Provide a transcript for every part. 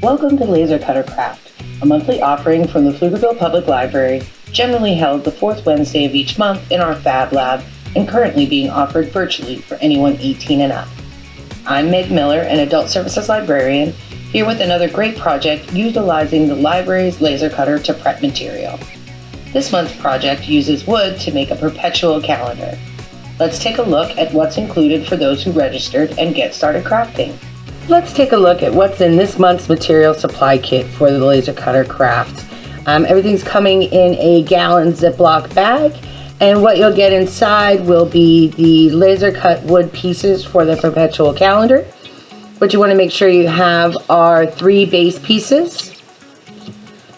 Welcome to Laser Cutter Craft, a monthly offering from the Pflugerville Public Library, generally held the fourth Wednesday of each month in our Fab Lab and currently being offered virtually for anyone 18 and up. I'm Meg Miller, an Adult Services Librarian, here with another great project utilizing the library's laser cutter to prep material. This month's project uses wood to make a perpetual calendar. Let's take a look at what's included for those who registered and get started crafting. Let's take a look at what's in this month's material supply kit for the laser cutter craft. Everything's coming in a gallon Ziploc bag, and what you'll get inside will be the laser cut wood pieces for the perpetual calendar. What you want to make sure you have are 3 base pieces.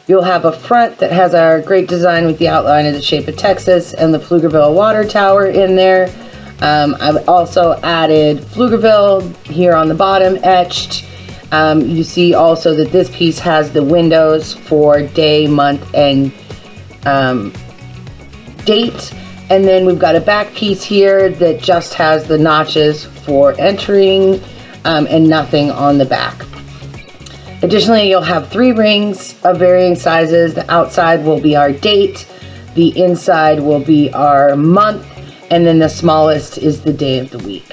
You'll have a front that has our great design with the outline of the shape of Texas and the Pflugerville water tower in there. I've also added Pflugerville here on the bottom etched. You see also that this piece has the windows for day, month, and date. And then we've got a back piece here that just has the notches for entering and nothing on the back. Additionally, you'll have 3 rings of varying sizes. The outside will be our date, the inside will be our month, and then the smallest is the day of the week.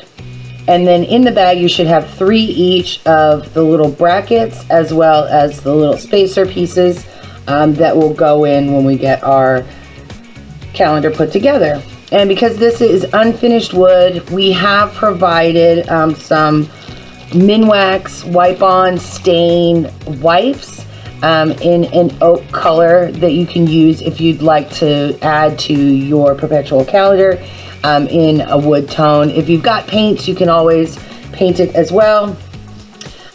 And then in the bag you should have 3 each of the little brackets as well as the little spacer pieces that will go in when we get our calendar put together. And because this is unfinished wood, we have provided some Minwax wipe-on stain wipes in an oak color that you can use if you'd like to add to your perpetual calendar in a wood tone. If you've got paints, you can always paint it as well.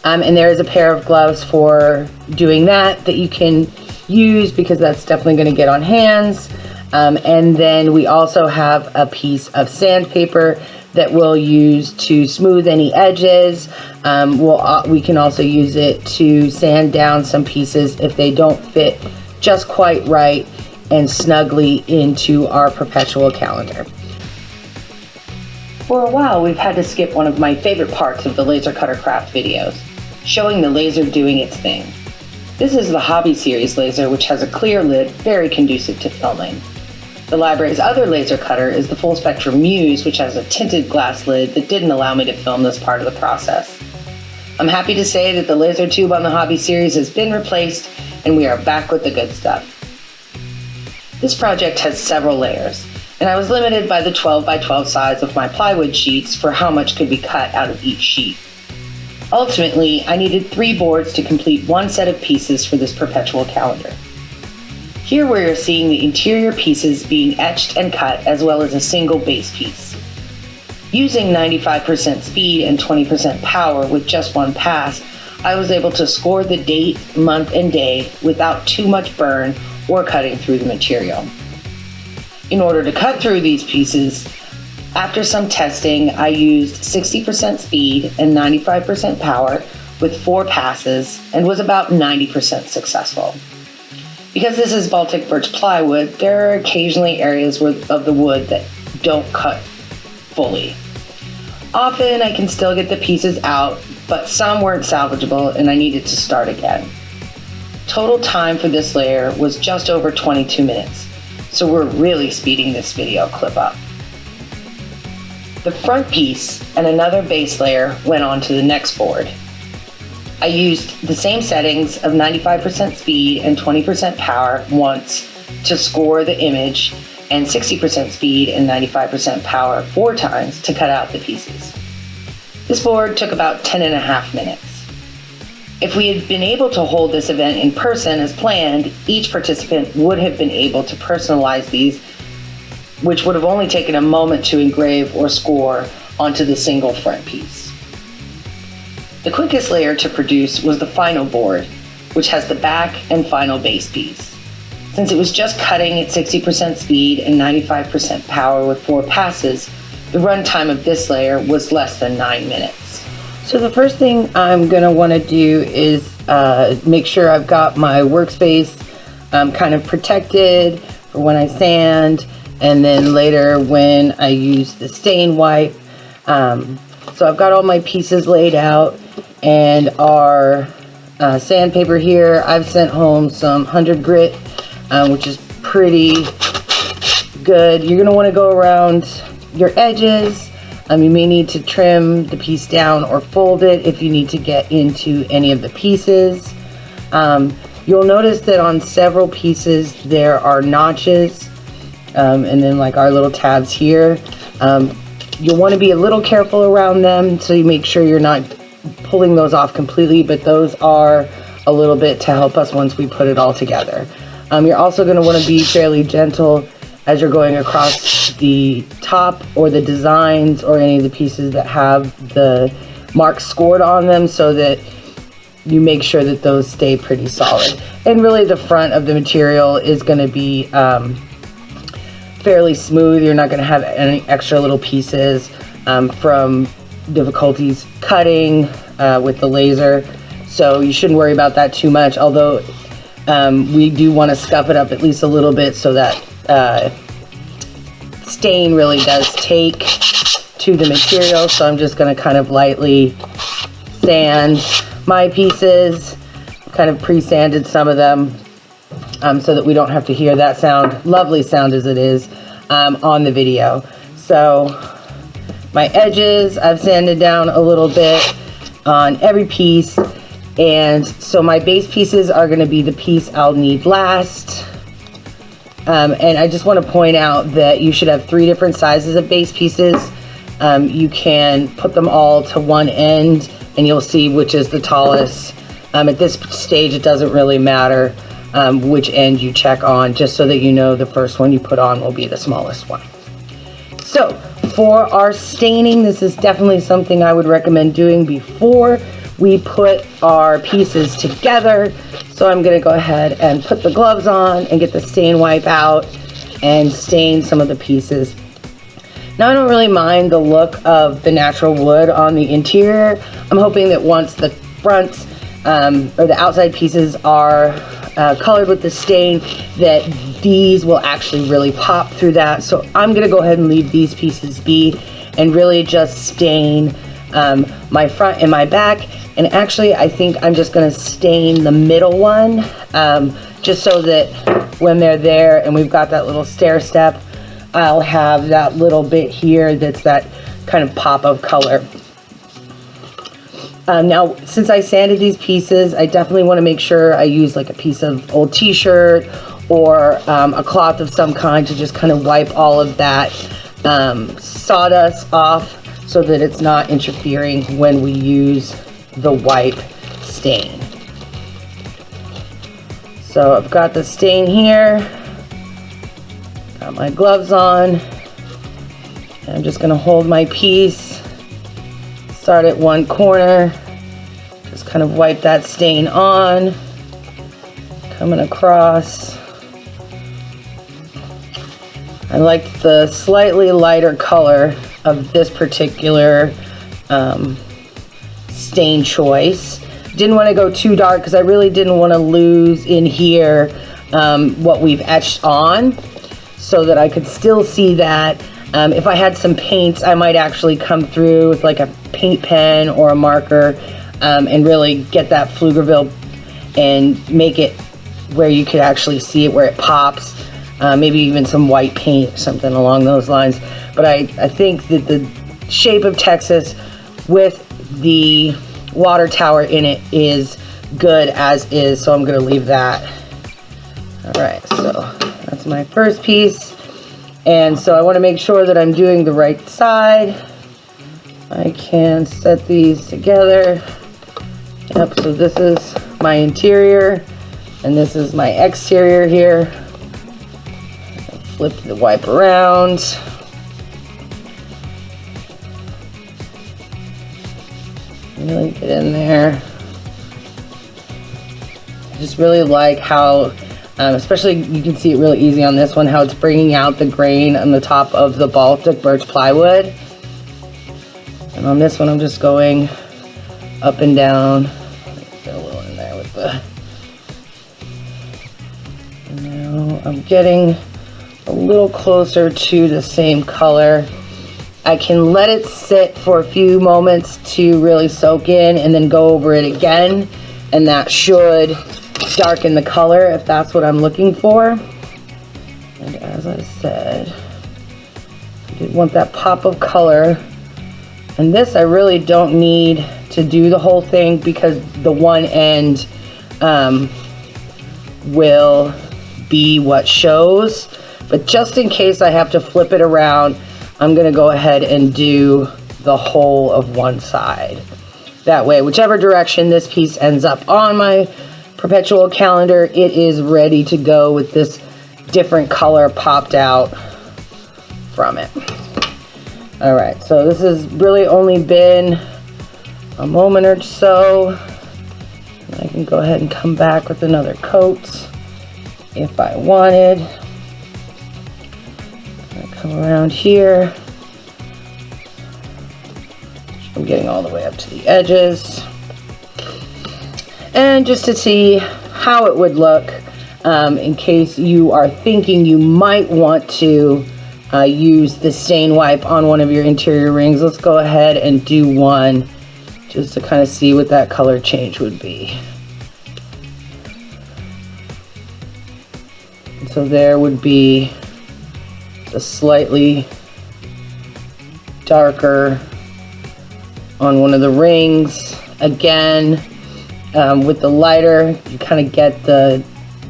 And there is a pair of gloves for doing that you can use because that's definitely going to get on hands. And then we also have a piece of sandpaper that we'll use to smooth any edges. We can also use it to sand down some pieces if they don't fit just quite right and snugly into our perpetual calendar. For a while, we've had to skip one of my favorite parts of the laser cutter craft videos, showing the laser doing its thing. This is the Hobby Series laser, which has a clear lid, very conducive to filming. The library's other laser cutter is the Full Spectrum Muse, which has a tinted glass lid that didn't allow me to film this part of the process. I'm happy to say that the laser tube on the Hobby Series has been replaced, and we are back with the good stuff. This project has several layers, and I was limited by the 12 by 12 size of my plywood sheets for how much could be cut out of each sheet. Ultimately, I needed 3 boards to complete 1 set of pieces for this perpetual calendar. Here we are seeing the interior pieces being etched and cut as well as a single base piece. Using 95% speed and 20% power with just 1 pass, I was able to score the date, month, and day without too much burn or cutting through the material. In order to cut through these pieces, after some testing, I used 60% speed and 95% power with 4 passes and was about 90% successful. Because this is Baltic birch plywood, there are occasionally areas of the wood that don't cut fully. Often I can still get the pieces out, but some weren't salvageable and I needed to start again. Total time for this layer was just over 22 minutes. So we're really speeding this video clip up. The front piece and another base layer went onto the next board. I used the same settings of 95% speed and 20% power once to score the image and 60% speed and 95% power 4 times to cut out the pieces. This board took about 10.5 minutes. If we had been able to hold this event in person as planned, each participant would have been able to personalize these, which would have only taken a moment to engrave or score onto the single front piece. The quickest layer to produce was the final board, which has the back and final base piece. Since it was just cutting at 60% speed and 95% power with 4 passes, the runtime of this layer was less than 9 minutes. So the first thing I'm going to want to do is make sure I've got my workspace kind of protected for when I sand, and then later when I use the stain wipe. So I've got all my pieces laid out, and our sandpaper here. I've sent home some 100 grit, which is pretty good. You're going to want to go around your edges. You may need to trim the piece down or fold it if you need to get into any of the pieces. You'll notice that on several pieces there are notches, and then like our little tabs here. You'll want to be a little careful around them so you make sure you're not pulling those off completely, but those are a little bit to help us once we put it all together. You're also going to want to be fairly gentle as you're going across the top or the designs or any of the pieces that have the marks scored on them, so that you make sure that those stay pretty solid. And really the front of the material is going to be fairly smooth. You're not going to have any extra little pieces from difficulties cutting with the laser, so you shouldn't worry about that too much, although we do want to scuff it up at least a little bit so that stain really does take to the material. So I'm just going to kind of lightly sand my pieces, kind of pre-sanded some of them, so that we don't have to hear that sound, lovely sound as it is, on the video. So my edges I've sanded down a little bit on every piece, and so my base pieces are going to be the piece I'll need last. And I just want to point out that you should have 3 different sizes of base pieces. You can put them all to one end and you'll see which is the tallest. At this stage it doesn't really matter which end you check on, just so that you know the first one you put on will be the smallest one. So for our staining, this is definitely something I would recommend doing before we put our pieces together. So I'm going to go ahead and put the gloves on and get the stain wipe out and stain some of the pieces. Now I don't really mind the look of the natural wood on the interior. I'm hoping that once the fronts or the outside pieces are colored with the stain, that these will actually really pop through that. So I'm going to go ahead and leave these pieces be and really just stain my front and my back. And actually I think I'm just going to stain the middle one, just so that when they're there and we've got that little stair step, I'll have that little bit here that's that kind of pop of color. Now, since I sanded these pieces, I definitely want to make sure I use like a piece of old t-shirt or a cloth of some kind to just kind of wipe all of that sawdust off, so that it's not interfering when we use the wipe stain. So I've got the stain here, got my gloves on, and I'm just going to hold my piece, start at one corner, just kind of wipe that stain on, coming across. I like the slightly lighter color of this particular stain choice. Didn't want to go too dark because I really didn't want to lose in here what we've etched on, so that I could still see that. If I had some paints, I might actually come through with like a paint pen or a marker and really get that Pflugerville and make it where you could actually see it, where it pops. Maybe even some white paint, something along those lines. But I think that the shape of Texas with the water tower in it is good as is, so I'm going to leave that. Alright, so that's my first piece. And so I want to make sure that I'm doing the right side. I can set these together. Yep, so this is my interior and this is my exterior here. Flip the wipe around. Really get in there. I just really like how, especially you can see it really easy on this one, how it's bringing out the grain on the top of the Baltic birch plywood. And on this one I'm just going up and down. Get a little in there with the... Now I'm getting a little closer to the same color. I can let it sit for a few moments to really soak in and then go over it again and that should darken the color if that's what I'm looking for. And as I said, I did want that pop of color. And this I really don't need to do the whole thing because the one end will be what shows. But just in case I have to flip it around, I'm gonna go ahead and do the whole of one side. That way, whichever direction this piece ends up on my Perpetual calendar, it is ready to go with this different color popped out from it. All right, so this has really only been a moment or so. I can go ahead and come back with another coat if I wanted. I come around here. I'm getting all the way up to the edges. And just to see how it would look, in case you are thinking you might want to use the stain wipe on one of your interior rings, let's go ahead and do one just to kind of see what that color change would be. And so there would be a slightly darker on one of the rings. Again, with the lighter, you kind of get the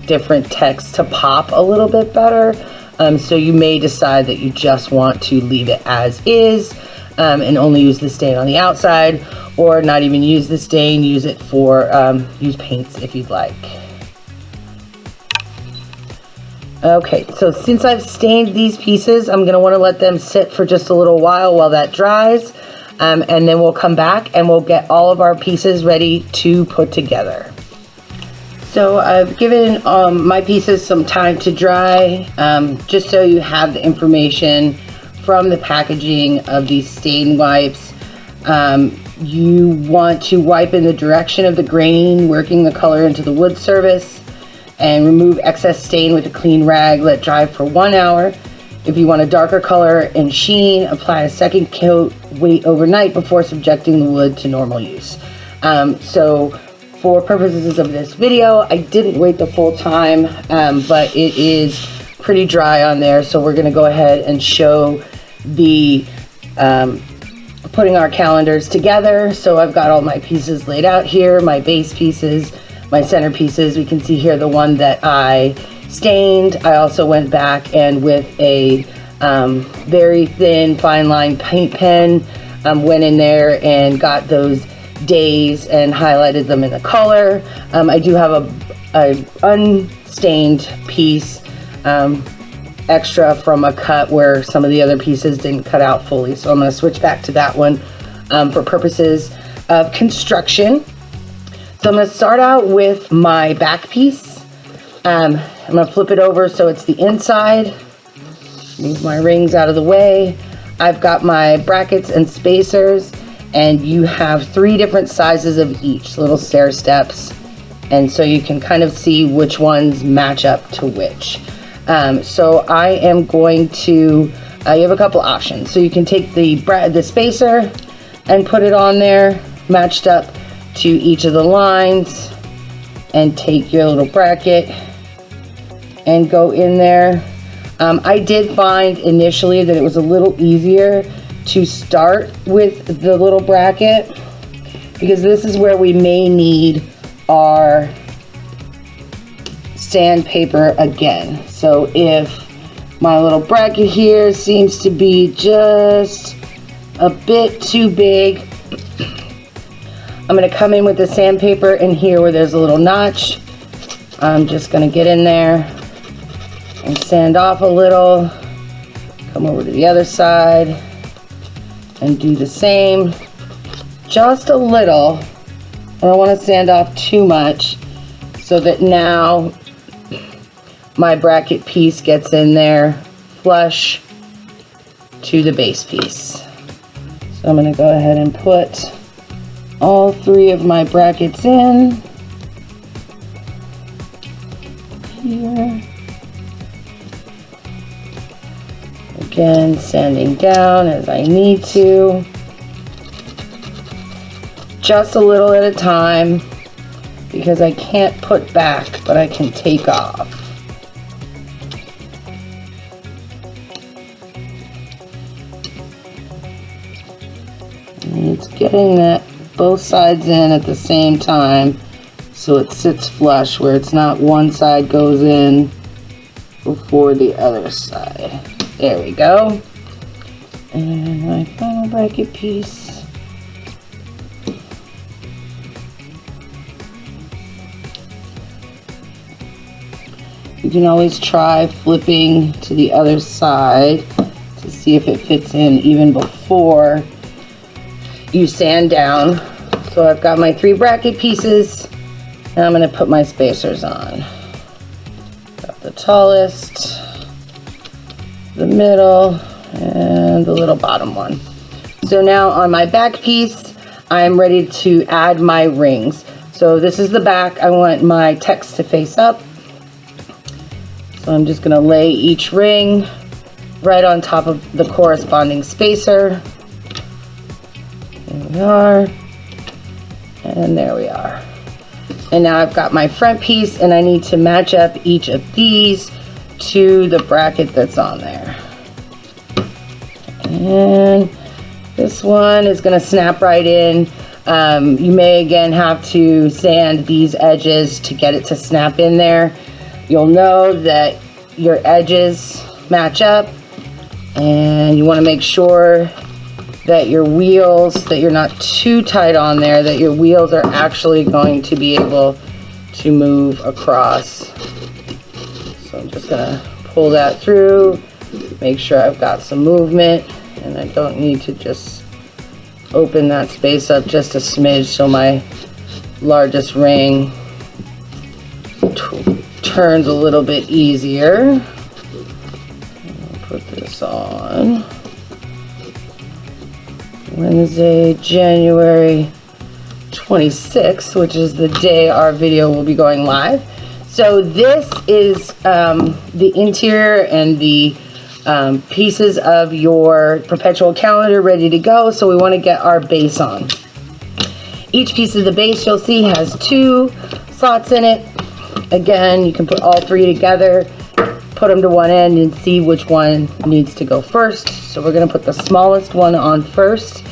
different text to pop a little bit better. So you may decide that you just want to leave it as is and only use the stain on the outside, or not even use the stain, use it for, use paints if you'd like. Okay, so since I've stained these pieces, I'm gonna wanna let them sit for just a little while that dries. And then we'll come back and we'll get all of our pieces ready to put together. So I've given my pieces some time to dry, just so you have the information from the packaging of these stain wipes. You want to wipe in the direction of the grain, working the color into the wood surface, and remove excess stain with a clean rag. Let dry for 1 hour. If you want a darker color and sheen, apply a second coat, wait overnight before subjecting the wood to normal use. So for purposes of this video, I didn't wait the full time, but it is pretty dry on there. So we're gonna go ahead and show the putting our calendars together. So I've got all my pieces laid out here, my base pieces, my center pieces. We can see here the one that I stained. I also went back and with a very thin fine line paint pen went in there and got those days and highlighted them in the color. I do have a unstained piece extra from a cut where some of the other pieces didn't cut out fully, so I'm going to switch back to that one for purposes of construction. So I'm going to start out with my back piece. I'm going to flip it over so it's the inside. Move my rings out of the way. I've got my brackets and spacers, and you have 3 different sizes of each, little stair steps, and so you can kind of see which ones match up to which. So I am going to, you have a couple options. So you can take the spacer and put it on there, matched up to each of the lines, and take your little bracket and go in there. I did find initially that it was a little easier to start with the little bracket, because this is where we may need our sandpaper again. So if my little bracket here seems to be just a bit too big, I'm going to come in with the sandpaper, and here where there's a little notch, I'm just going to get in there and sand off a little, come over to the other side and do the same, just a little. I don't want to sand off too much so that now my bracket piece gets in there flush to the base piece. So I'm going to go ahead and put all 3 of my brackets in here. Again, sanding down as I need to, just a little at a time, because I can't put back, but I can take off. And it's getting that both sides in at the same time so it sits flush where it's not one side goes in before the other side. There we go. And my final bracket piece. You can always try flipping to the other side to see if it fits in even before you sand down. So I've got my 3 bracket pieces and I'm going to put my spacers on. Got the tallest, the middle, and the little bottom one. So now on my back piece, I'm ready to add my rings. So this is the back. I want my text to face up. So I'm just going to lay each ring right on top of the corresponding spacer. There we are. And there we are. And now I've got my front piece and I need to match up each of these to the bracket that's on there. And this one is going to snap right in. You may again have to sand these edges to get it to snap in there. You'll know that your edges match up and you want to make sure that your wheels, that you're not too tight on there, that your wheels are actually going to be able to move across. So I'm just going to pull that through, make sure I've got some movement, and I don't need to just open that space up just a smidge so my largest ring turns a little bit easier. I'll put this on Wednesday, January 26th, which is the day our video will be going live. So this is the interior and the pieces of your Perpetual calendar ready to go. So we want to get our base on. Each piece of the base you'll see has 2 slots in it. Again, you can put all 3 together, put them to one end and see which one needs to go first. So we're going to put the smallest one on first.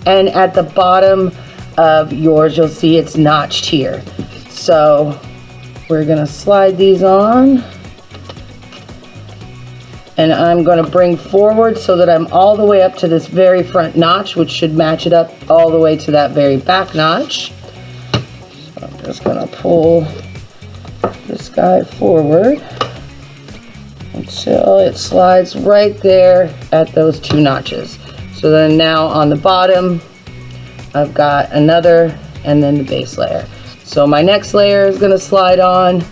And at the bottom of yours, you'll see it's notched here. So we're going to slide these on. And I'm going to bring forward so that I'm all the way up to this very front notch, which should match it up all the way to that very back notch. So I'm just going to pull this guy forward until it slides right there at those 2 notches. So then now on the bottom, I've got another and then the base layer. So my next layer is going to slide on.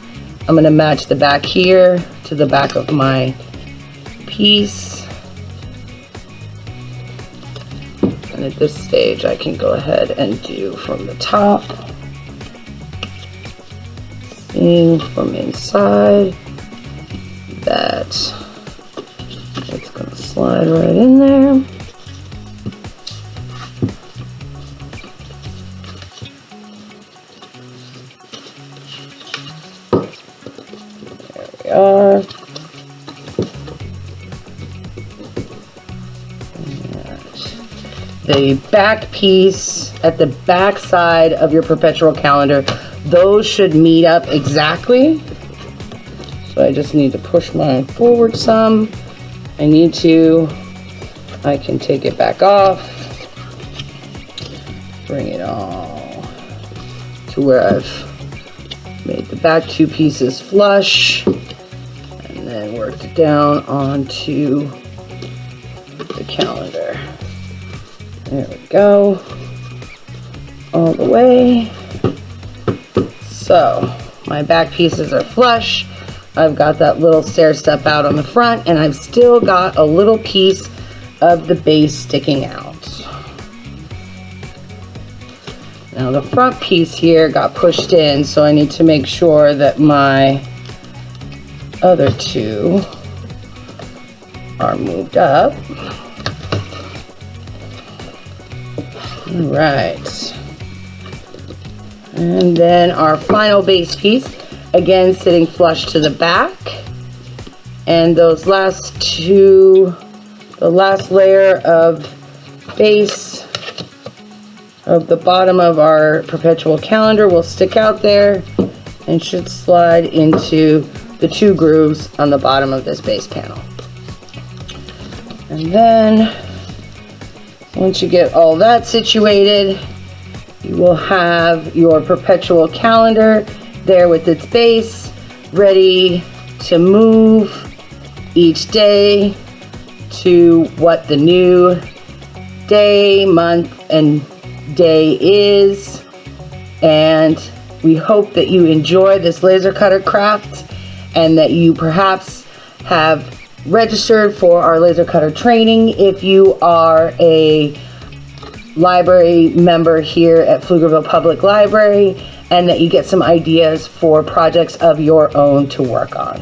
I'm going to match the back here to the back of my piece. And at this stage, I can go ahead and do from the top. Seeing from inside that it's going to slide right in there. There we are. The back piece at the back side of your Perpetual calendar, those should meet up exactly. So I just need to push mine forward some. I can take it back off, bring it all to where I've made the back 2 pieces flush, and then worked it down onto the calendar. There we go, all the way. So my back pieces are flush. I've got that little stair step out on the front, and I've still got a little piece of the base sticking out. Now the front piece here got pushed in, so I need to make sure that my other 2 are moved up. All right. And then our final base piece, again sitting flush to the back. And those last two, the last layer of base of the bottom of our Perpetual calendar will stick out there and should slide into the two grooves on the bottom of this base panel. And then once you get all that situated, you will have your Perpetual calendar there with its base, ready to move each day to what the new day, month, and day is. And we hope that you enjoy this laser cutter craft and that you perhaps have registered for our laser cutter training if you are a library member here at Pflugerville Public Library, and that you get some ideas for projects of your own to work on.